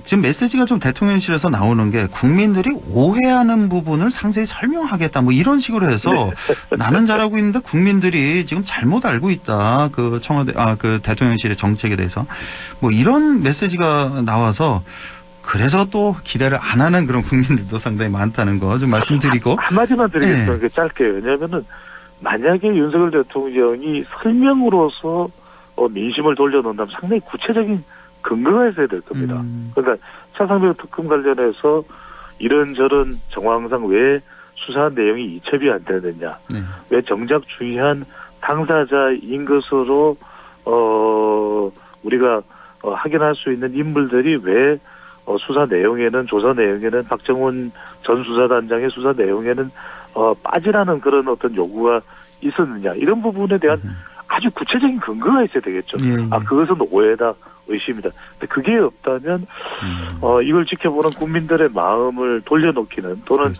지금 메시지가 좀 대통령실에서 나오는 게 국민들이 오해하는 부분을 상세히 설명하겠다 뭐 이런 식으로 해서 나는 잘하고 있는데 국민들이 지금 잘못 알고 있다. 그 청와대 그 대통령실의 정책에 대해서 뭐 이런 메시지가 나와서 그래서 또 기대를 안 하는 그런 국민들도 상당히 많다는 거 좀 말씀드리고 한마디만 드리겠습니다. 짧게. 왜냐하면은 만약에 윤석열 대통령이 설명으로서 민심을 돌려놓는다면 상당히 구체적인 근거가 있어야 될 겁니다. 그러니까 차상병 특검 관련해서 이런저런 정황상 왜 수사한 내용이 이첩이 안 되느냐. 왜 정작 중요한 당사자인 것으로 우리가 확인할 수 있는 인물들이 왜 수사 내용에는 조사 내용에는 박정훈 전 수사단장의 수사 내용에는 빠지라는 그런 어떤 요구가 있었느냐. 이런 부분에 대한 아주 구체적인 근거가 있어야 되겠죠. 그것은 오해다. 의심이다. 근데 그게 없다면 이걸 지켜보는 국민들의 마음을 돌려놓기는 또는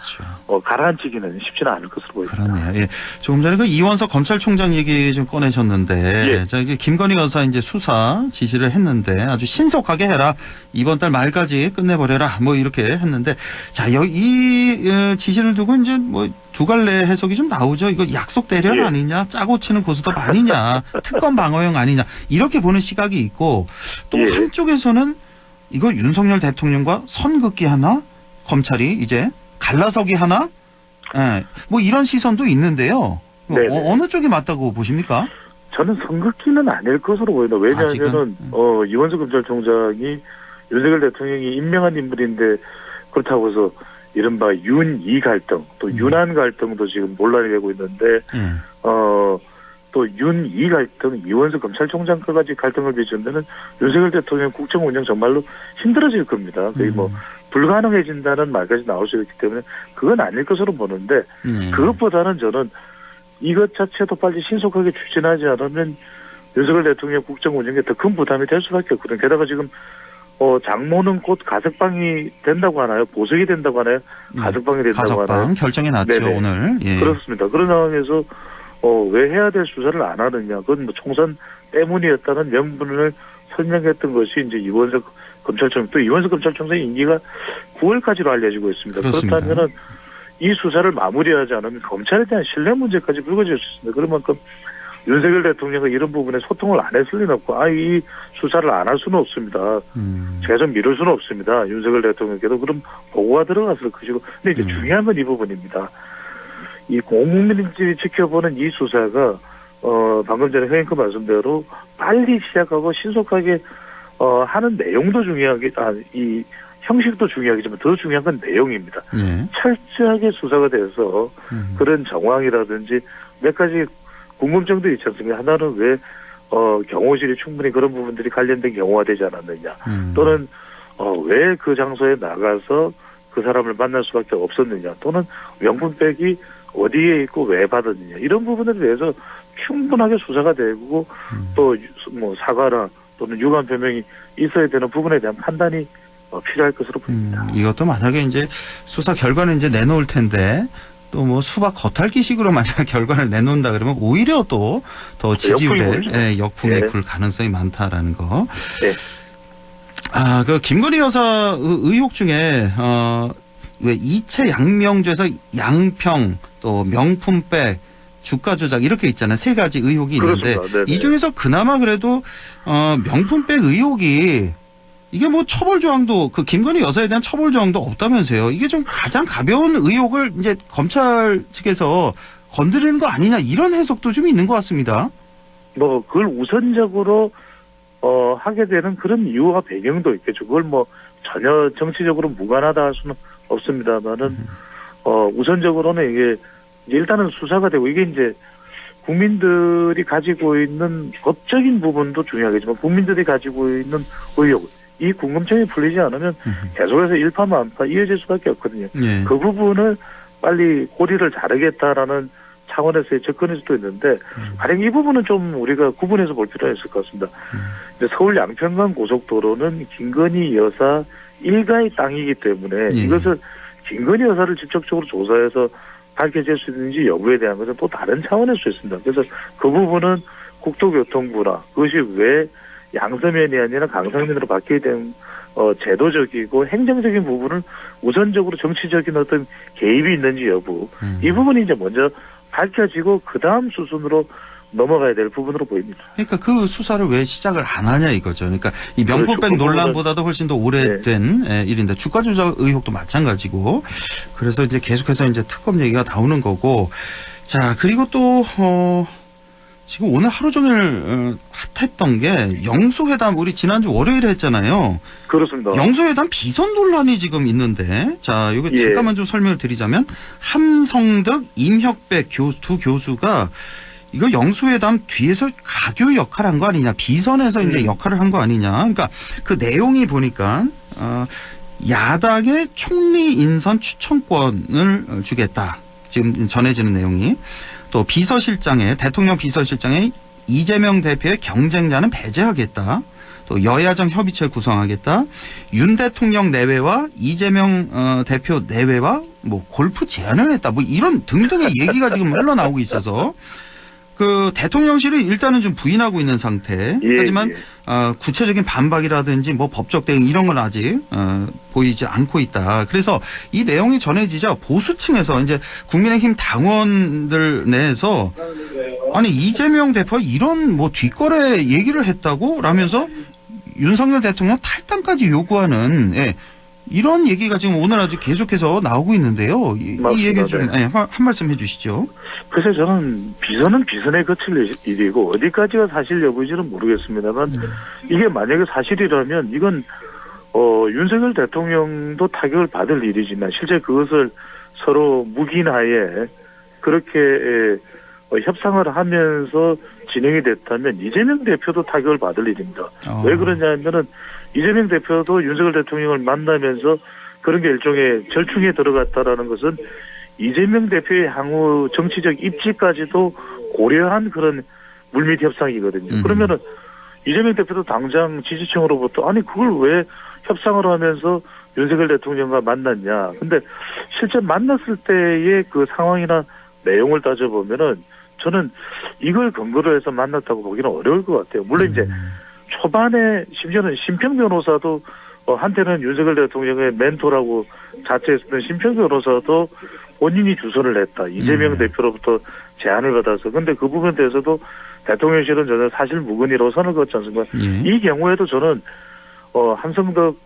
가라앉히기는 쉽지는 않을 것으로 보입니다. 그렇네요. 예. 조금 전에 그 이원석 검찰총장 얘기 좀 꺼내셨는데, 자 이제 김건희 여사 이제 수사 지시를 했는데 아주 신속하게 해라. 이번 달 말까지 끝내버려라. 뭐 이렇게 했는데, 자 이 지시를 두고 이제 뭐 두 갈래 해석이 좀 나오죠. 이거 약속 대련 아니냐, 짜고 치는 고스톱 아니냐, 특검 방어용 아니냐 이렇게 보는 시각이 있고 또 한쪽에서는 이거 윤석열 대통령과 선긋기 하나, 검찰이 이제 갈라서기 하나, 뭐 이런 시선도 있는데요. 어느 쪽이 맞다고 보십니까? 저는 선긋기는 아닐 것으로 보인다. 왜냐하면은 이원석 검찰총장이 윤석열 대통령이 임명한 인물인데 그렇다고 해서 이른바 윤이 갈등, 또 윤한 갈등도 지금 논란이 되고 있는데, 또 윤이 갈등, 이원석 검찰총장까지 갈등을 빚으면은 윤석열 대통령 국정 운영 정말로 힘들어질 겁니다. 거의 뭐 불가능해진다는 말까지 나올 수 있기 때문에 그건 아닐 것으로 보는데, 그것보다는 저는 이것 자체도 빨리 신속하게 추진하지 않으면 윤석열 대통령 국정 운영에 더 큰 부담이 될 수밖에 없거든요. 게다가 지금 장모는 곧 가석방이 된다고 하나요? 보석이 된다고 하나요? 가석방이 된다고 하나요? 가석방 결정이 났죠. 네네. 오늘. 그렇습니다. 그런 상황에서 왜 해야 될 수사를 안 하느냐? 그건 뭐 총선 때문이었다는 명분을 설명했던 것이 이제 이원석 검찰총장, 또 이원석 검찰총장의 임기가 9월까지로 알려지고 있습니다. 그렇습니다. 그렇다면은 이 수사를 마무리하지 않으면 검찰에 대한 신뢰 문제까지 불거질 수 있습니다. 그런 만큼 윤석열 대통령과 이런 부분에 소통을 안 했을 리는 없고, 이 수사를 안 할 수는 없습니다. 계속 미룰 수는 없습니다. 윤석열 대통령께도 그럼 보고가 들어갔을 것이고. 근데 이제 중요한 건 이 부분입니다. 이 공국민들이 지켜보는 이 수사가, 방금 전에 회원님 말씀대로 빨리 시작하고 신속하게, 하는 내용도 중요하게, 이 형식도 중요하겠지만 더 중요한 건 내용입니다. 철저하게 수사가 돼서 그런 정황이라든지 몇 가지 궁금증도 있지 않습니까? 하나는 왜 경호실이 충분히 그런 부분들이 관련된 경우가 되지 않았느냐, 또는 왜 그 장소에 나가서 그 사람을 만날 수밖에 없었느냐, 또는 명품백이 어디에 있고 왜 받았느냐, 이런 부분에 대해서 충분하게 수사가 되고 또 뭐 사과나 또는 유감 표명이 있어야 되는 부분에 대한 판단이 필요할 것으로 보입니다. 이것도 만약에 이제 수사 결과는 이제 내놓을 텐데 또 뭐 수박 겉핥기식으로 만약 결과를 내놓는다 그러면 오히려 또 더 지지율에 역풍이 불 가능성이 많다라는 거. 네. 그 김건희 여사 의혹 중에 왜 이채 양명죄에서 양평 또 명품백 주가 조작 이렇게 있잖아요. 세 가지 의혹이 있는데 이 중에서 그나마 그래도 명품백 의혹이 이게 뭐 처벌 조항도 그 김건희 여사에 대한 처벌 조항도 없다면서요. 이게 좀 가장 가벼운 의혹을 이제 검찰 측에서 건드리는 거 아니냐 이런 해석도 좀 있는 것 같습니다. 뭐 그걸 우선적으로 하게 되는 그런 이유와 배경도 있겠죠. 그걸 뭐 전혀 정치적으로 무관하다 할 수는 없습니다만은 우선적으로는 이게 일단은 수사가 되고 이게 이제 국민들이 가지고 있는 법적인 부분도 중요하겠지만 국민들이 가지고 있는 의혹, 이 궁금증이 풀리지 않으면 계속해서 일파만파 이어질 수밖에 없거든요. 그 부분을 빨리 고리를 자르겠다라는 차원에서의 접근일 수도 있는데 가령 이 부분은 좀 우리가 구분해서 볼 필요가 있을 것 같습니다. 서울 양평간 고속도로는 김건희 여사 일가의 땅이기 때문에 이것을 김건희 여사를 직접적으로 조사해서 밝혀질 수 있는지 여부에 대한 것은 또 다른 차원일 수 있습니다. 그래서 그 부분은 국토교통부나 그것이 왜 양서면이 아니라 강서면으로 바뀌게 된 제도적이고 행정적인 부분을 우선적으로 정치적인 어떤 개입이 있는지 여부, 이 부분이 이제 먼저 밝혀지고 그 다음 수순으로 넘어가야 될 부분으로 보입니다. 그러니까 그 수사를 왜 시작을 안 하냐 이거죠. 그러니까 이 명품백 논란보다도 훨씬 더 오래된 일인데 주가 조작 의혹도 마찬가지고 그래서 이제 계속해서 이제 특검 얘기가 나오는 거고 자 그리고 또 지금 오늘 하루 종일 핫했던 게 영수회담 우리 지난주 월요일에 했잖아요. 그렇습니다. 영수회담 비선 논란이 지금 있는데 자 이거 잠깐만 좀 설명을 드리자면 함성득, 임혁백 두 교수가 이거 영수회담 뒤에서 가교 역할을 한 거 아니냐, 비선에서 이제 역할을 한 거 아니냐. 그러니까 그 내용이 보니까 야당의 총리 인선 추천권을 주겠다. 지금 전해지는 내용이. 또 비서실장에 대통령 비서실장에 이재명 대표의 경쟁자는 배제하겠다. 또 여야정 협의체를 구성하겠다. 윤 대통령 내외와 이재명 대표 내외와 뭐 골프 제안을 했다. 뭐 이런 등등의 얘기가 지금 흘러나오고 있어서 그 대통령실은 일단은 좀 부인하고 있는 상태. 하지만 구체적인 반박이라든지 뭐 법적 대응 이런 건 아직 보이지 않고 있다. 그래서 이 내용이 전해지자 보수층에서 이제 국민의힘 당원들 내에서 아니 이재명 대표가 이런 뭐 뒷거래 얘기를 했다고 라면서 윤석열 대통령 탈당까지 요구하는 이런 얘기가 지금 오늘 아주 계속해서 나오고 있는데요. 이 얘기 좀 한 말씀 해주시죠. 그래서 저는 비선은 비선에 거칠 일이고 어디까지가 사실 여부인지는 모르겠습니다만 이게 만약에 사실이라면 이건 윤석열 대통령도 타격을 받을 일이지만 실제 그것을 서로 묵인하에 그렇게 협상을 하면서 진행이 됐다면 이재명 대표도 타격을 받을 일입니다. 왜 그러냐면은 이재명 대표도 윤석열 대통령을 만나면서 그런 게 일종의 절충에 들어갔다라는 것은 이재명 대표의 향후 정치적 입지까지도 고려한 그런 물밑 협상이거든요. 그러면은 이재명 대표도 당장 지지층으로부터 아니 그걸 왜 협상을 하면서 윤석열 대통령과 만났냐. 근데 실제 만났을 때의 그 상황이나 내용을 따져보면은 저는 이걸 근거로 해서 만났다고 보기는 어려울 것 같아요. 물론 이제 초반에 심지어는 심평 변호사도 한때는 윤석열 대통령의 멘토라고 자처했었던 심평 변호사도 본인이 주선을 했다. 이재명 대표로부터 제안을 받아서. 근데 그 부분에 대해서도 대통령실은 저는 사실 무근이라고 선을 그었지 않습니까? 이 경우에도 저는 한성덕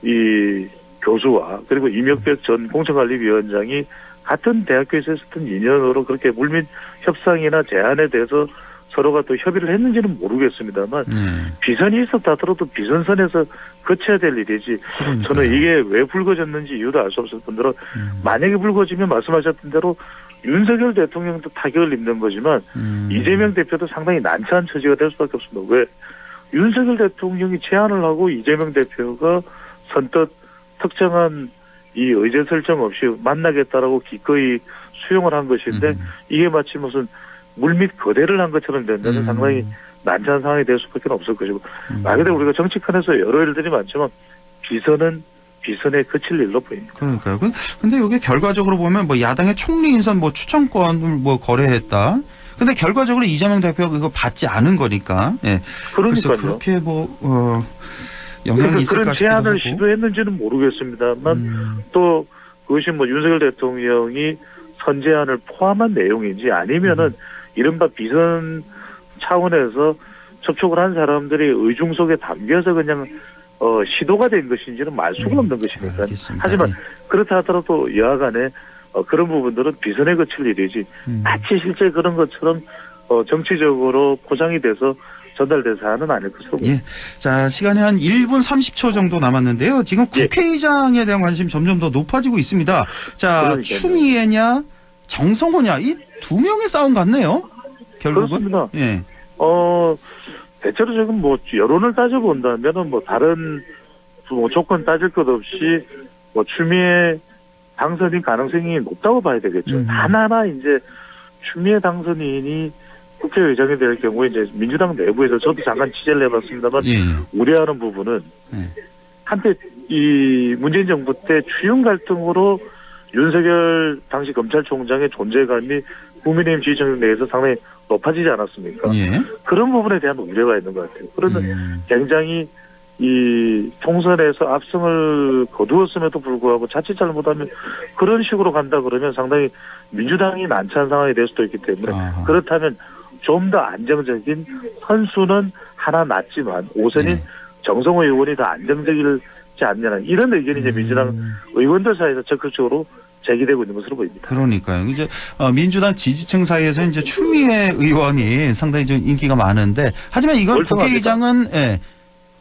이 교수와 그리고 이명백 전 공천관리위원장이 같은 대학교에서 했었던 인연으로 그렇게 물밑 협상이나 제안에 대해서 서로가 또 협의를 했는지는 모르겠습니다만 비선이 있었다 하더라도 비선선에서 거쳐야 될 일이지. 그러니까요. 저는 이게 왜 불거졌는지 이유도 알 수 없을 뿐더러 만약에 불거지면 말씀하셨던 대로 윤석열 대통령도 타격을 입는 거지만 이재명 대표도 상당히 난처한 처지가 될 수밖에 없습니다. 왜? 윤석열 대통령이 제안을 하고 이재명 대표가 선뜻 특정한 이 의제 설정 없이 만나겠다라고 기꺼이 수용을 한 것인데 이게 마치 무슨 물밑 거래를 한 것처럼 된다면 상당히 난처한 상황이 될 수밖에 없을 것이고. 근데 우리가 정치권에서 여러 일들이 많지만 비선은 비선에 그칠 일로 보입니다. 그러니까요. 근데 이게 결과적으로 보면 뭐 야당의 총리 인선 뭐 추천권을 뭐 거래했다. 근데 결과적으로 이재명 대표가 그거 받지 않은 거니까. 예. 그래서 그렇게 영향이 있을까 그런 싶기도 제안을 하고. 시도했는지는 모르겠습니다만 또 그것이 뭐 윤석열 대통령이 선제안을 포함한 내용인지 아니면은 이른바 비선 차원에서 접촉을 한 사람들이 의중 속에 담겨서 그냥 시도가 된 것인지는 말 수가 없는 것이니까. 알겠습니다. 하지만 그렇다 하더라도 여하간에 그런 부분들은 비선에 거칠 일이지 마치 실제 그런 것처럼 정치적으로 포장이 돼서 전달된 사안은 아닐 것으로 보입니다. 예. 자, 시간이 한 1분 30초 정도 남았는데요. 지금 국회의장에 대한 관심이 점점 더 높아지고 있습니다. 자, 그러니까요. 추미애냐 정성호냐 이 두 명의 싸움 같네요. 결국은. 그렇습니다. 예. 대체로 지금 뭐 여론을 따져본다면은 뭐 다른 뭐 조건 따질 것 없이 뭐 추미애 당선인 가능성이 높다고 봐야 되겠죠. 하나하나 이제 추미애 당선인이 국회의장이 될 경우에 이제 민주당 내부에서 저도 잠깐 취재를 해봤습니다만 우려하는 부분은 한때 이 문재인 정부 때 추윤 갈등으로 윤석열 당시 검찰총장의 존재감이 국민의힘 지지층 내에서 상당히 높아지지 않았습니까? 그런 부분에 대한 우려가 있는 것 같아요. 그러면 굉장히 이 총선에서 압승을 거두었음에도 불구하고 자칫 잘못하면 그런 식으로 간다 그러면 상당히 민주당이 난처한 상황이 될 수도 있기 때문에 그렇다면 좀 더 안정적인 선수는 하나 낫지만 우선인 정성호 의원이 더 안정적이지 않냐는 이런 의견이 이제 민주당 의원들 사이에서 적극적으로 제기되고 있는 것으로 보입니다. 그러니까요. 이제 민주당 지지층 사이에서 이제 추미애 의원이 상당히 좀 인기가 많은데 하지만 이건 국회의장은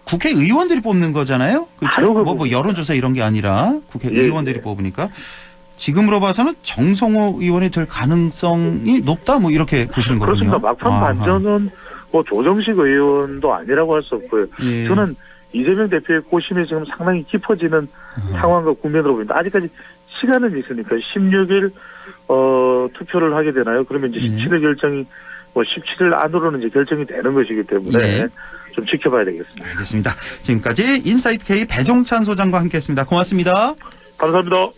국회의원들이 뽑는 거잖아요. 그렇죠? 뭐 여론조사 이런 게 아니라 국회의원들이 뽑으니까 지금으로 봐서는 정성호 의원이 될 가능성이 높다 뭐 이렇게 보시는 거군요. 그렇습니다. 막판 반전은 뭐 조정식 의원도 아니라고 할 수 없고요. 저는 이재명 대표의 고심이 지금 상당히 깊어지는 상황과 국면으로 보입니다. 아직까지 시간은 있으니까 16일 투표를 하게 되나요? 그러면 이제 17일 결정이 17일 안으로는 이제 결정이 되는 것이기 때문에 좀 지켜봐야 되겠습니다. 알겠습니다. 지금까지 인사이트 K 배종찬 소장과 함께했습니다. 고맙습니다. 감사합니다.